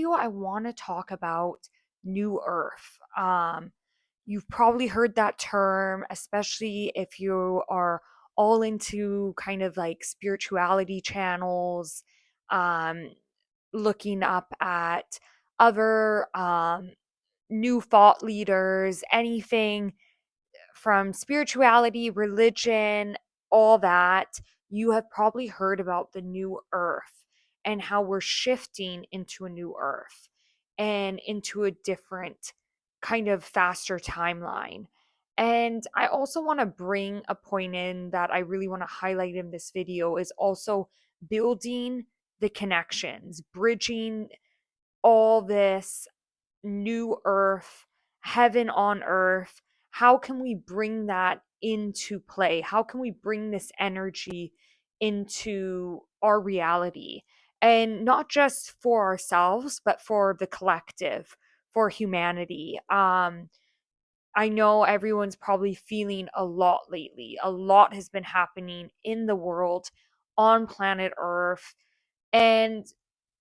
video, I want to talk about New Earth. You've probably heard that term, especially if you are all into kind of like spirituality channels, um, looking up at other new thought leaders, anything from spirituality, religion, all that, you have probably heard about the new earth and how we're shifting into a new earth and into a different kind of faster timeline. And I also want to bring a point in that I really want to highlight in this video is also building the connections, bridging all this new earth, heaven on earth. How can we bring that into play? How can we bring this energy into our reality? And not just for ourselves, but for the collective, for humanity. I know everyone's probably feeling a lot lately. A lot has been happening in the world on planet Earth. And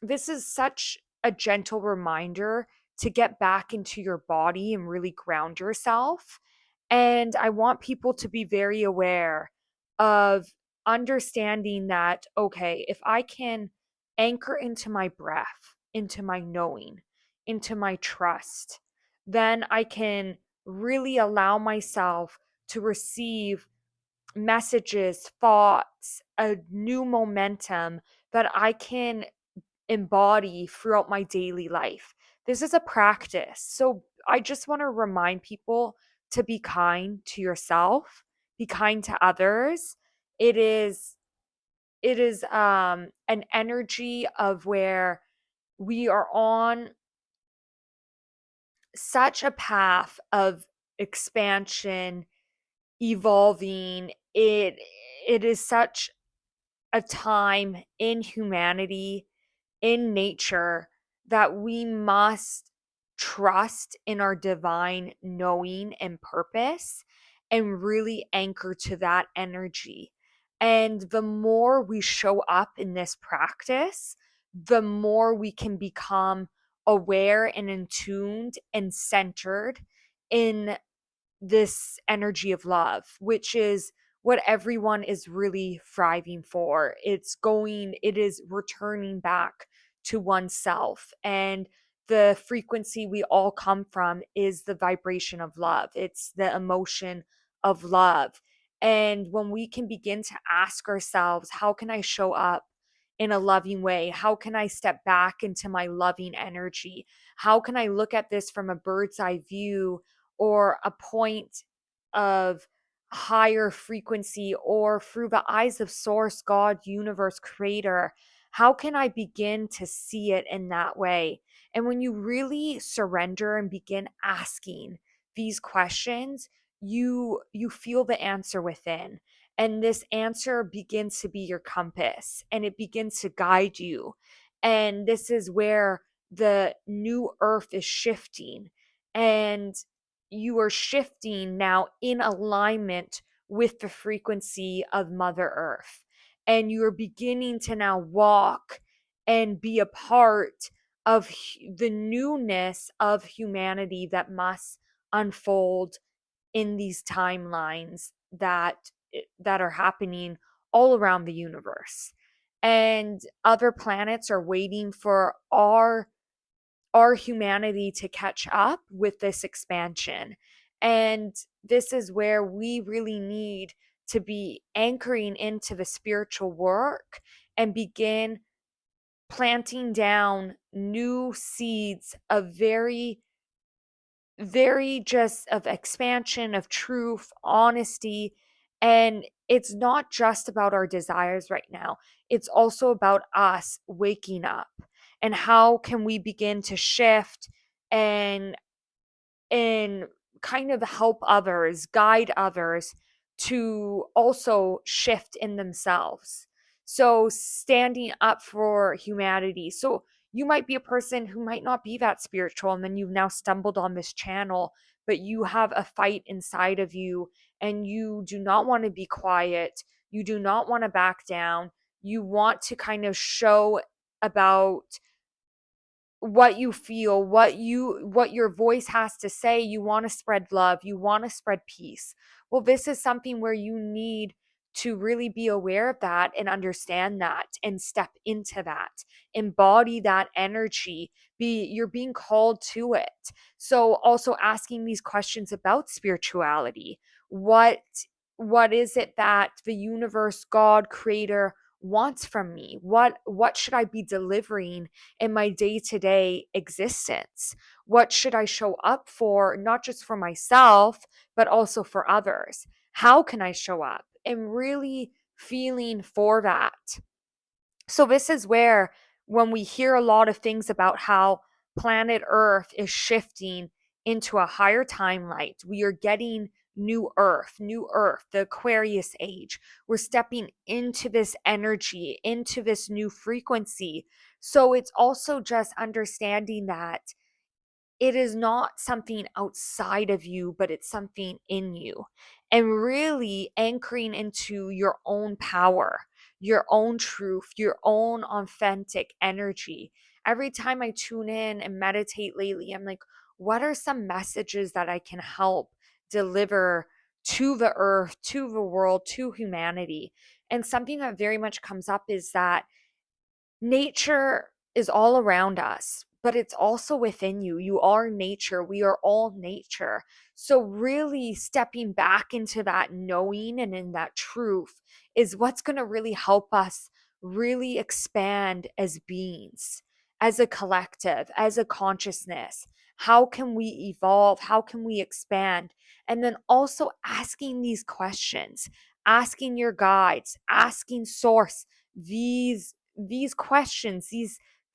this is such a gentle reminder to get back into your body and really ground yourself. And I want people to be very aware of understanding that, okay, if I can anchor into my breath, into my knowing, into my trust, then I can really allow myself to receive messages, thoughts, a new momentum that I can embody throughout my daily life. This is a practice. So I just want to remind people to be kind to yourself, be kind to others. It is an energy of where we are on such a path of expansion, evolving. It is such a time in humanity, in nature, that we must trust in our divine knowing and purpose and really anchor to that energy. And the more we show up in this practice, the more we can become aware and in tuned and centered in this energy of love, which is what everyone is really thriving for. It is returning back to oneself. And the frequency we all come from is the vibration of love, it's the emotion of love. And when we can begin to ask ourselves, how can I show up in a loving way? How can I step back into my loving energy? How can I look at this from a bird's eye view or a point of higher frequency or through the eyes of source, God, universe, creator? How can I begin to see it in that way? And when you really surrender and begin asking these questions, you feel the answer within, and this answer begins to be your compass and it begins to guide you. And this is where the new earth is shifting, and you are shifting now in alignment with the frequency of Mother Earth. And you are beginning to now walk and be a part of the newness of humanity that must unfold in these timelines that are happening all around the universe. And other planets are waiting for our humanity to catch up with this expansion. And this is where we really need to be anchoring into the spiritual work and begin planting down new seeds of very just of expansion, of truth, honesty. And it's not just about our desires right now, it's also about us waking up. And how can we begin to shift and and kind of help others, guide others to also shift in themselves. So standing up for humanity. So you might be a person who might not be that spiritual, and then you've now stumbled on this channel, but you have a fight inside of you and you do not want to be quiet. You do not want to back down. You want to kind of show about what you feel, what your voice has to say. You want to spread love, you want to spread peace. Well, this is something where you need to really be aware of that and understand that and step into that. Embody that energy. You're being called to it. So also asking these questions about spirituality. What is it that the universe, God, creator wants from me? What should I be delivering in my day-to-day existence? What should I show up for, not just for myself, but also for others? How can I show up? And really feeling for that. So, this is where, when we hear a lot of things about how planet Earth is shifting into a higher timeline, we are getting new Earth, the Aquarius age. We're stepping into this energy, into this new frequency. So, it's also just understanding that it is not something outside of you, but it's something in you. And really anchoring into your own power, your own truth, your own authentic energy. Every time I tune in and meditate lately, I'm like, what are some messages that I can help deliver to the earth, to the world, to humanity? And something that very much comes up is that nature is all around us, but it's also within you. You are nature. We are all nature. So, really stepping back into that knowing and in that truth is what's going to really help us really expand as beings, as a collective, as a consciousness. How can we evolve? How can we expand? And then also asking these questions, asking your guides, asking source these questions,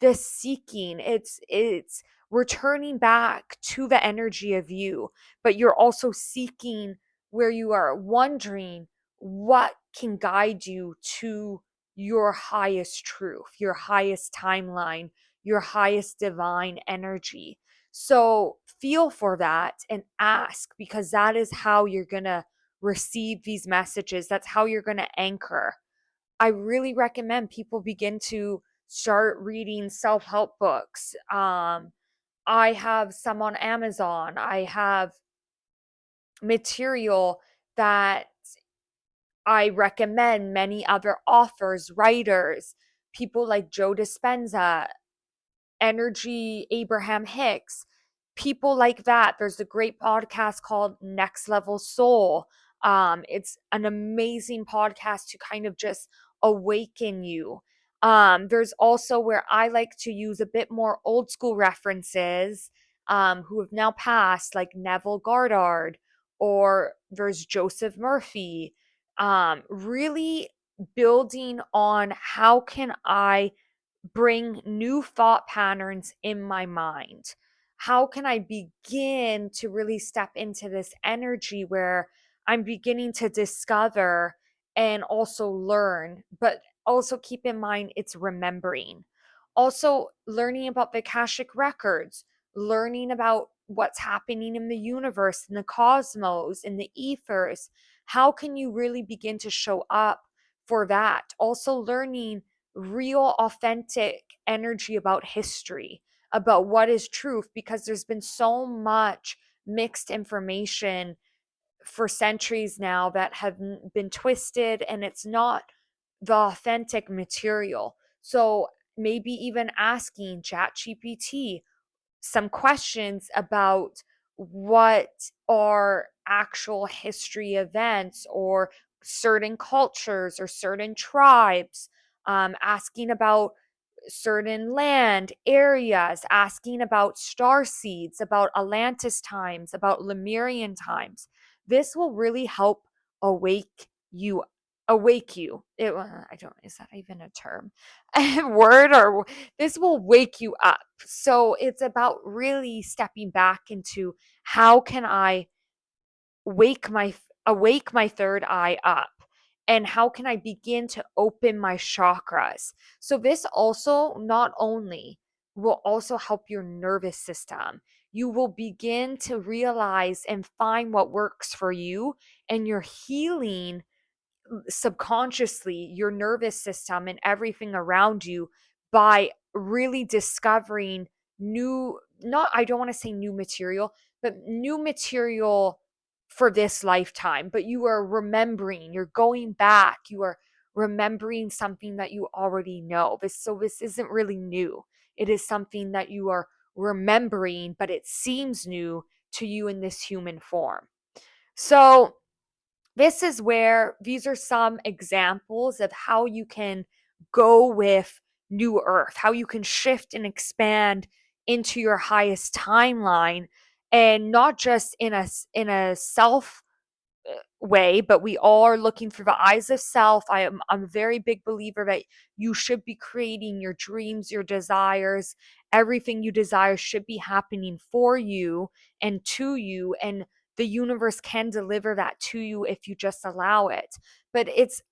this seeking. It's returning back to the energy of you, but you're also seeking, where you are wondering what can guide you to your highest truth, your highest timeline, your highest divine energy. So feel for that and ask, because that is how you're going to receive these messages. That's how you're going to anchor. I really recommend people begin to start reading self-help books. I have some on Amazon. I have material that I recommend, many other authors, writers, people like Joe Dispenza, Energy, Abraham Hicks, people like that. There's a great podcast called Next Level Soul. It's an amazing podcast to kind of just awaken you. There's also where I like to use a bit more old school references, who have now passed, like Neville Goddard, or there's Joseph Murphy. Really building on how can I bring new thought patterns in my mind? How can I begin to really step into this energy where I'm beginning to discover and also learn, but also keep in mind it's remembering. Also, learning about the Akashic records, learning about what's happening in the universe, in the cosmos, in the ethers. How can you really begin to show up for that? Also, learning real authentic energy about history, about what is truth, because there's been so much mixed information for centuries now that have been twisted, and it's not the authentic material. So maybe even asking ChatGPT some questions about what are actual history events or certain cultures or certain tribes, asking about certain land areas, asking about star seeds, about Atlantis times, about Lemurian times. This will really help awake you. Awake you. I don't, is that even a term? Word, or this will wake you up. So it's about really stepping back into, how can I wake my awake my third eye up, and how can I begin to open my chakras? So this also not only will also help your nervous system, you will begin to realize and find what works for you, and you're healing subconsciously your nervous system and everything around you by really discovering new, not, I don't want to say new material, but new material for this lifetime, but you are remembering, you're going back, you are remembering something that you already know. This isn't really new. It is something that you are remembering, but it seems new to you in this human form. So this is where these are some examples of how you can go with new earth, how you can shift and expand into your highest timeline, and not just in a self way, but we all are looking through the eyes of self. I'm a very big believer that you should be creating your dreams, your desires. Everything you desire should be happening for you and to you, and the universe can deliver that to you if you just allow it. But it's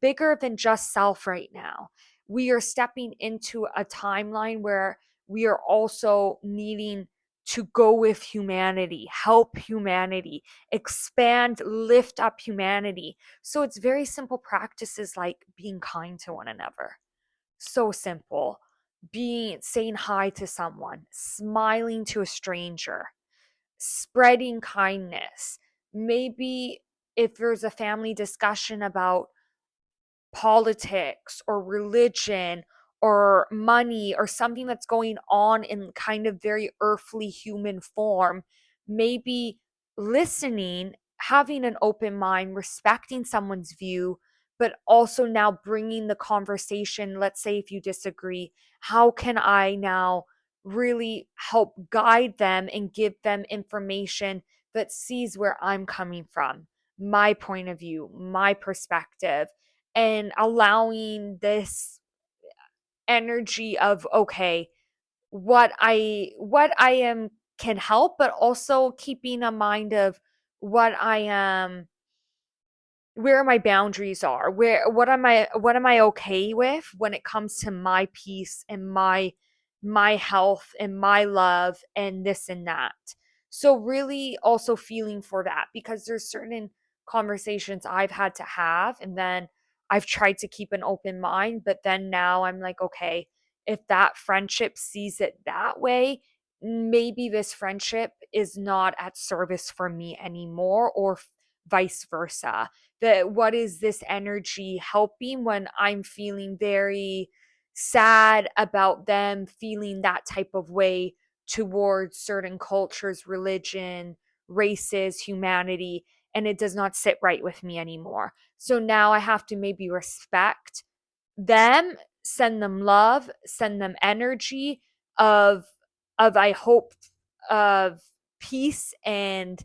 bigger than just self right now. We are stepping into a timeline where we are also needing to go with humanity, help humanity, expand, lift up humanity. So it's very simple practices like being kind to one another. So simple. Being saying hi to someone, smiling to a stranger, spreading kindness. Maybe if there's a family discussion about politics or religion or money or something that's going on in kind of very earthly human form, maybe listening, having an open mind, respecting someone's view, but also now bringing the conversation. Let's say if you disagree, how can I now really help guide them and give them information that sees where I'm coming from, my point of view, my perspective, and allowing this energy of, okay, what I am can help, but also keeping a mind of what I am, where my boundaries are, where what am I okay with when it comes to my peace and my health and my love and this and that. So really also feeling for that, because there's certain conversations I've had to have, and then I've tried to keep an open mind, but then now I'm like, okay, if that friendship sees it that way, maybe this friendship is not at service for me anymore, or vice versa. That what is this energy helping when I'm feeling very sad about them feeling that type of way towards certain cultures, religion, races, humanity, and it does not sit right with me anymore. So now I have to maybe respect them, send them love, send them energy of I hope, of peace and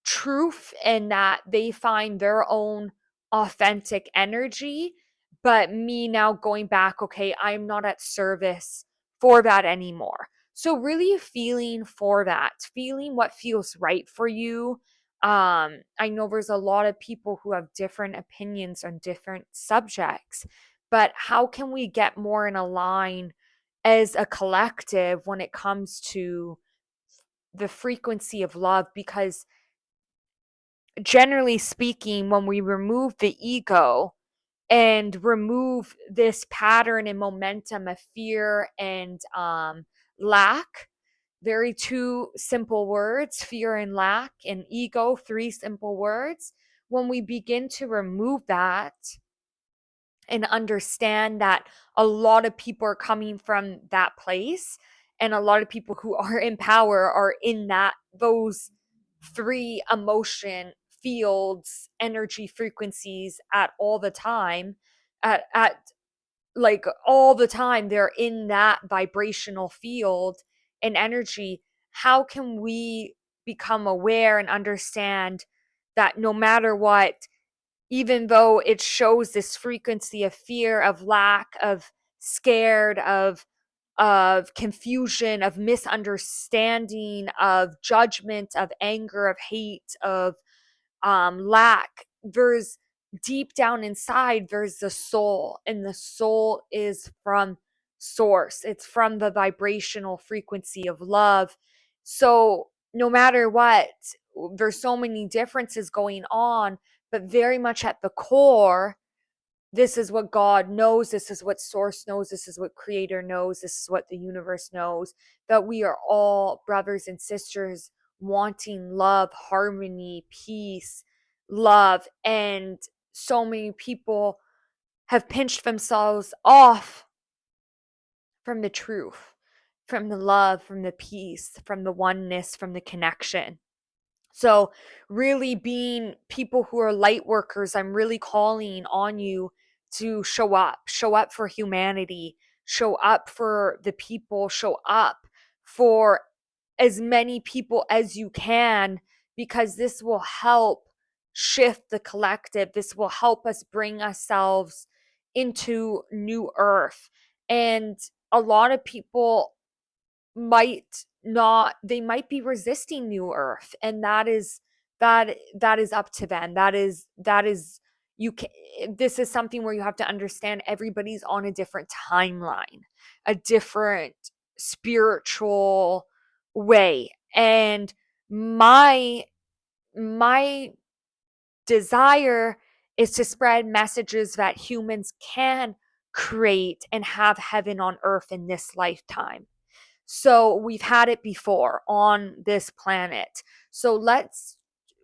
truth, and that they find their own authentic energy. But me now going back, okay, I'm not at service for that anymore. So really feeling for that, feeling what feels right for you. I know there's a lot of people who have different opinions on different subjects, but how can we get more in a line as a collective when it comes to the frequency of love? Because generally speaking, when we remove the ego and remove this pattern and momentum of fear and lack, very two simple words, fear and lack, and ego, three simple words. When we begin to remove that and understand that a lot of people are coming from that place, and a lot of people who are in power are in that those three emotion fields, energy frequencies at all the time, at like all the time they're in that vibrational field and energy. How can we become aware and understand that no matter what, even though it shows this frequency of fear, of lack, of scared, of confusion, of misunderstanding, of judgment, of anger, of hate, of lack, there's deep down inside, there's the soul, and the soul is from source. It's from the vibrational frequency of love. So no matter what, there's so many differences going on, but very much at the core, this is what God knows, this is what Source knows, this is what Creator knows, this is what the universe knows, that we are all brothers and sisters wanting love, harmony, peace, love. And so many people have pinched themselves off from the truth, from the love, from the peace, from the oneness, from the connection. So, really being people who are light workers, I'm really calling on you to show up for humanity, show up for the people, show up for as many people as you can, because this will help shift the collective. This will help us bring ourselves into new earth. And a lot of people might not, they might be resisting new earth, and that is up to them. That is you can This is something where you have to understand everybody's on a different timeline, a different spiritual way. And my desire is to spread messages that humans can create and have heaven on earth in this lifetime. So we've had it before on this planet. So let's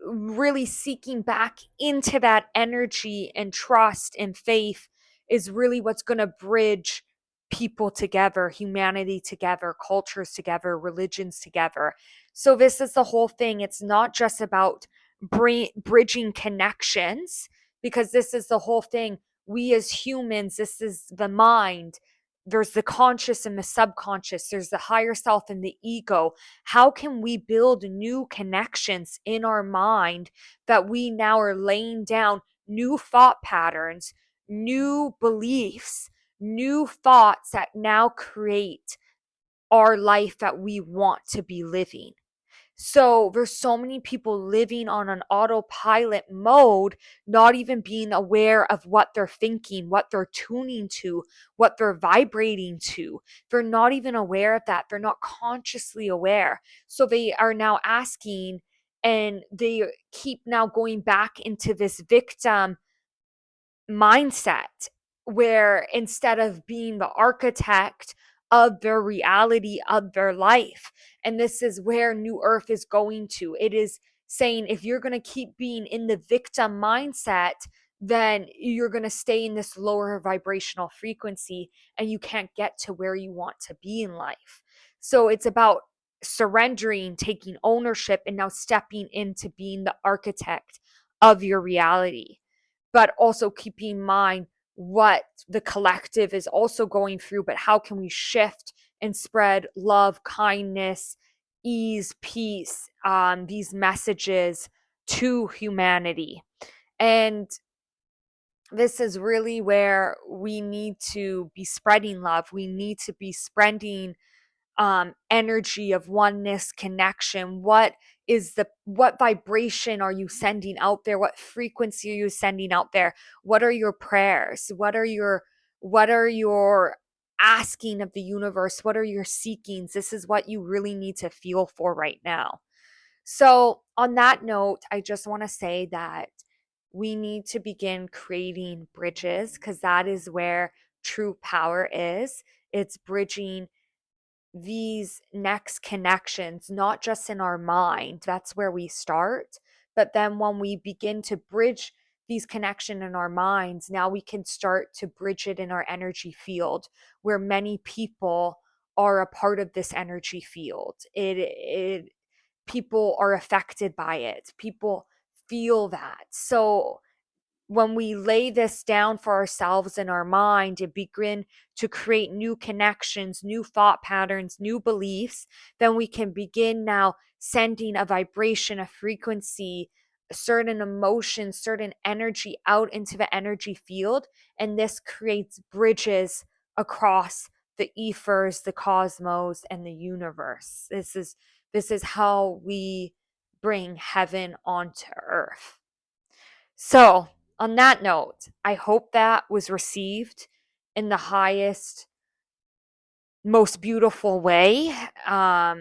really seeking back into that energy and trust and faith is really what's going to bridge people together, humanity together, cultures together, religions together. So this is the whole thing. It's not just about bridging connections, because this is the whole thing. We as humans, this is the mind. There's the conscious and the subconscious. There's the higher self and the ego. How can we build new connections in our mind that we now are laying down new thought patterns, new beliefs, new thoughts that now create our life that we want to be living? So there's so many people living on an autopilot mode, not even being aware of what they're thinking, what they're tuning to, what they're vibrating to. They're not even aware of that. They're not consciously aware. So they are now asking, and they keep now going back into this victim mindset, where instead of being the architect of their reality, of their life. And this is where New Earth is going to. It is saying, if you're going to keep being in the victim mindset, then you're going to stay in this lower vibrational frequency and you can't get to where you want to be in life. So it's about surrendering, taking ownership, and now stepping into being the architect of your reality. But also keep in mind what the collective is also going through. But how can we shift and spread love, kindness, ease, peace, these messages to humanity? And this is really where we need to be spreading love. We need to be spreading energy of oneness, connection. What vibration are you sending out there? What frequency are you sending out there? What are your prayers? What are your asking of the universe? What are your seekings? This is what you really need to feel for right now. So on that note, I just want to say that we need to begin creating bridges, because that is where true power is. It's bridging these next connections, not just in our mind. That's where we start. But then when we begin to bridge these connections in our minds, now we can start to bridge it in our energy field, where many people are a part of this energy field. People are affected by it. People feel that. So when we lay this down for ourselves in our mind and begin to create new connections, new thought patterns, new beliefs, then we can begin now sending a vibration, a frequency, a certain emotion, certain energy out into the energy field. And this creates bridges across the ethers, the cosmos, and the universe. This is how we bring heaven onto earth. So, on that note, I hope that was received in the highest, most beautiful way. I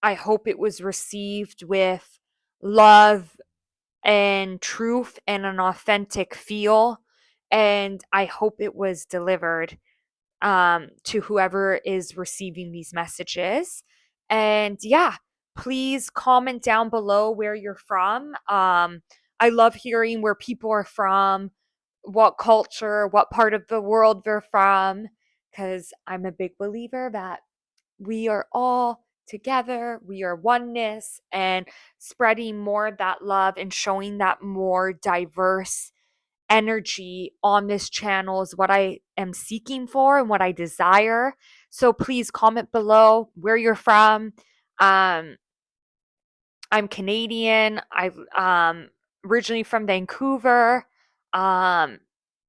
hope it was received with love and truth and an authentic feel. and I hope it was delivered to whoever is receiving these messages. And yeah, please comment down below where you're from. I love hearing where people are from, what culture, what part of the world they're from, because I'm a big believer that we are all together, we are oneness, and spreading more of that love and showing that more diverse energy on this channel is what I am seeking for and what I desire. So please comment below where you're from. Um, I'm Canadian. I'm originally from Vancouver. Um,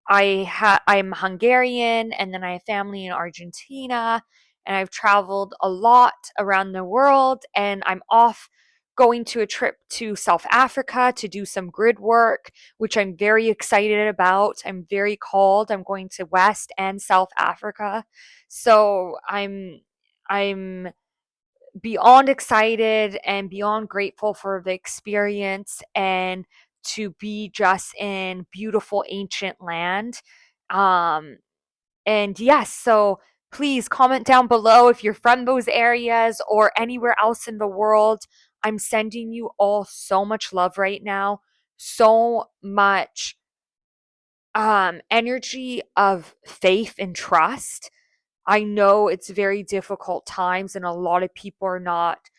I'm Hungarian, and then I have family in Argentina, and I've traveled a lot around the world, and I'm off going to a trip to South Africa to do some grid work, which I'm very excited about. I'm very called. I'm going to West and South Africa. So I'm beyond excited and beyond grateful for the experience and to be just in beautiful ancient land. Um, and yes, so please comment down below if you're from those areas or anywhere else in the world. I'm sending you all so much love right now, so much energy of faith and trust. I know it's very difficult times and a lot of people are not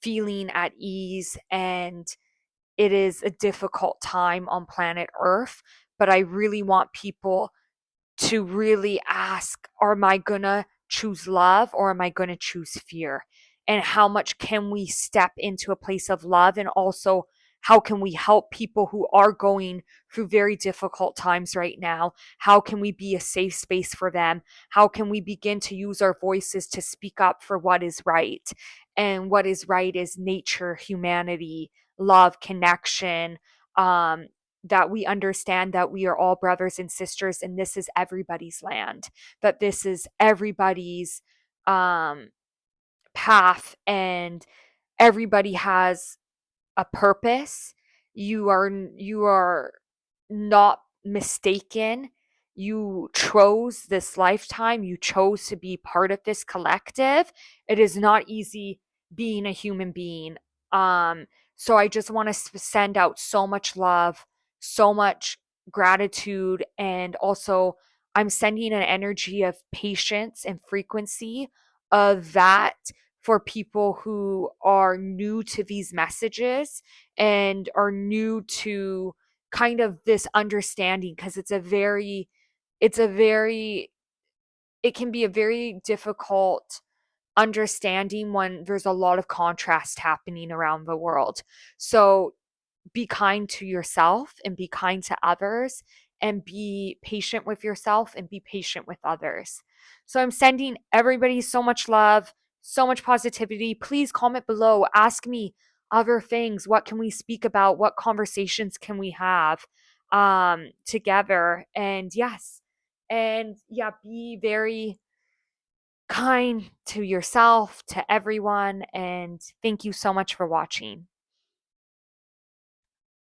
feeling at ease, and it is a difficult time on planet Earth, but I really want people to really ask, am I gonna choose love or am I gonna choose fear? And how much can we step into a place of love? And also, how can we help people who are going through very difficult times right now? How can we be a safe space for them? How can we begin to use our voices to speak up for what is right? And what is right is nature, humanity, love, connection, um, that we understand that we are all brothers and sisters and this is everybody's land, that this is everybody's um, path, and everybody has a purpose. You are not mistaken. You chose this lifetime. You chose to be part of this collective. It is not easy being a human being. Um, so I just want to send out so much love, so much gratitude, and also I'm sending an energy of patience and frequency of that for people who are new to these messages and are new to kind of this understanding, because it's a very it can be a very difficult understanding when there's a lot of contrast happening around the world. So be kind to yourself and be kind to others and be patient with yourself and be patient with others. So I'm sending everybody so much love, so much positivity. Please comment below. Ask me other things. What can we speak about? What conversations can we have together? And yes. And yeah, be very kind to yourself, to everyone. And thank you so much for watching.